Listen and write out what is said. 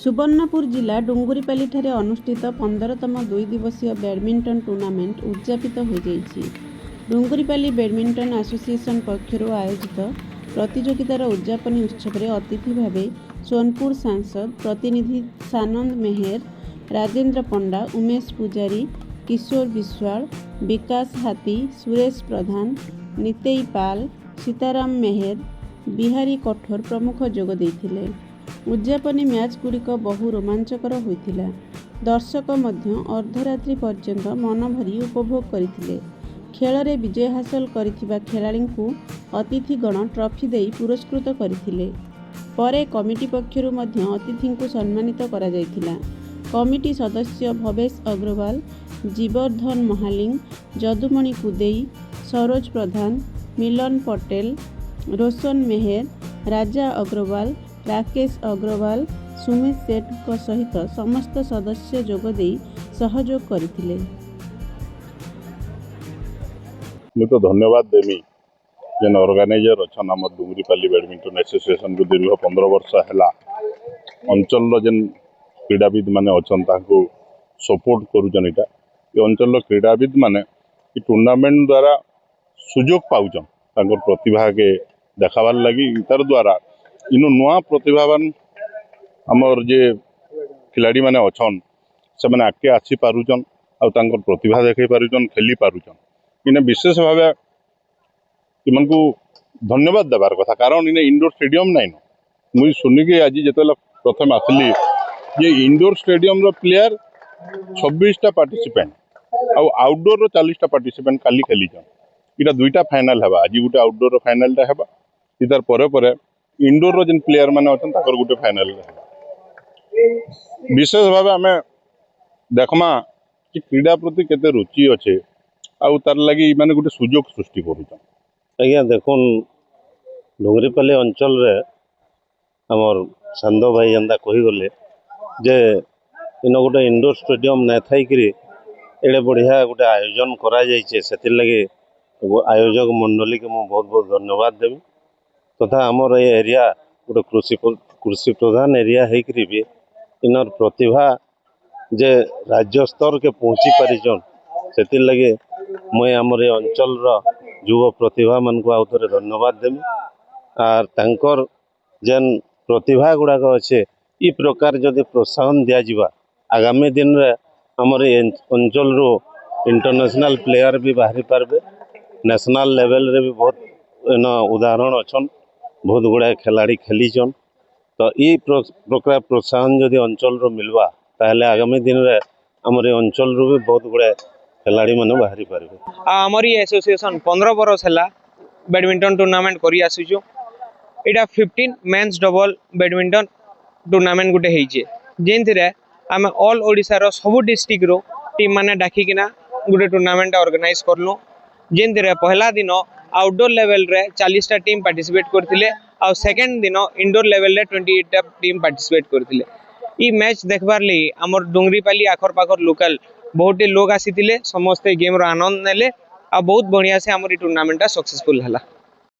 सुवर्णपुर जिला डुंगुरीपाली ठारे अनुष्ठित 15तम 2 दिवसीय बैडमिंटन टूर्नामेंट उद्यापित हो जाइछि। डुंगुरीपाली बैडमिंटन एसोसिएशन पक्षर आयोजित प्रतियोगितार उद्यापनी उत्सव में अतिथि भाव सोनपुर सांसद प्रतिनिधि सानंद मेहर, राजेंद्र पंडा, उमेश पुजारी, किशोर विश्वाल, विकास हाथी, सुरेश प्रधान, नितेई पाल, सीताराम मेहर, बिहारी कठोर प्रमुख जोग देइथिले। उद्यापनी मैच गुड़िक बहु रोमांचकर होइथिला। दर्शक मध्य अर्धरात्रि पर्यंत मन भरी उपभोग करथिले। खेल रे विजय हासिल करिथिबा खेलाड़ी को अतिथिगण ट्रॉफी देई पुरस्कृत करथिले। परे कमिटी पक्षरु मध्य अतिथि को सम्मानित करा जायथिला। कमिटी सदस्य भवेश अग्रवाल, जीवर्धन महालिंग, जदुमणि कुदेई, सरोज प्रधान, मिलन पटेल, रोशन मेहर, राजा अग्रवाल, राकेश अग्रवाल, सुमित सेठ सहित समस्त सदस्य जोगदे सहयोग करथिले। मैं तो धन्यवाद देमी जेन ऑर्गेनाइजर अच्छा आम डुंगरीपाली बैडमिंटन एसोसिएशन को दीर्घ 15 वर्ष है अंचल जेन क्रीड़ाविद माने अच्छा सपोर्ट करुचन। इटा ये अंचल क्रीड़ाविद माने टूर्नामेंट द्वारा सुजोग पाउचन प्रतिभा के देखाबार लगी। तार द्वारा इनु नुआ प्रतिभावान आमर जे खिलाड़ी माने अच्छन से माने आगे आसी पारुचन आ प्रतिभा देखई पारुचन, खेली पारुचन। इने विशेष भाव इन को धन्यवाद देवार कथा, कारण इने इंडोर स्टेडियम नाइन। मुझे शुनिकी आज जो प्रथम आसली ये इंडोर स्टेडियम रो प्लेयर 26टा पार्टिसिपेंट आउटडोर 40टा पार्टिसिपेंट काली खेलीचन। इटा दुईटा फाइनाल है, आज गोटे आउटडोर फाइनाल है, तार पर इंडोर जेन प्लेयर माने अछन ताकर गोटे फाइनाल विशेष भाव आम देखमा कि क्रीड़ा प्रति केते रुचि अच्छे आउ तार लगी माने गोटे सुजोग सृष्टि करूछन। आज्ञा देखुन डुंगरीपाली अंचल रे हमर सांदो भाई एंदा कही गले जे इन गोटे इंडोर स्टेडियम न थाई करी एडे बढ़िया गोटे आयोजन करा जाइछे। सेतिर लगे आयोजक मंडली के मु बहुत बहुत धन्यवाद देबी। तथा आमर ये एरिया गोटे कृषि प्रधान एरिया होकर भी इनर प्रतिभा जे राज्य स्तर के पहुँची पारिछन। सेतिर लगे मुई आमर ये अंचल युव प्रतिभा मान को आउथरे धन्यवाद देबी। आर तांकर जेन प्रतिभा गुड़ाक अच्छे ई प्रकार जदि प्रोत्साहन दिया जिबा आगामी दिन रे आमर ये अंचल रो इंटरनेशनल प्लेयर भी बाहरी पारबे। नेशनल लेवल रे भी बहुत उदाहरण अच्छन, बहुत गुड़ाए खिलाड़ी खेलीचन। तो ये प्रकार प्रोत्साहन जदि अंचल रो मिलवा ताहले आगामी दिन रे हमर अंचल रो भी बहुत गुड़ाए खिलाड़ी माने बाहरी पारबे। हमर ये एसोसिएशन 15 बरस हैला बैडमिंटन टूर्नामेंट करी आसीचो। एटा 15 मेंस डबल बैडमिंटन टूर्नामेंट गुटे हेइचे, जेंथिरे आमे ऑल ओडिसा रो सब डिस्ट्रिक्ट रो टीम माने डाकिकिना गुटे टूर्नामेंट ऑर्गेनाइज करलो। जेंथिरे पहला दिन आउटडोर लेवल रे 40टा टीम पार्टिसिपेट करथिले आ सेकंड दिन इंडोर लेवल रे 28टा टीम पार्टिसिपेट करथिले। ई मैच देखबार ले हमर डुंगरीपाली आखर पाखर लोकल बहुते लोग आसीथिले, समस्त गेम रो आनंद नेले आ बहुत बढ़िया से हमर ई टूर्नामेंट सक्सेसफुल हला।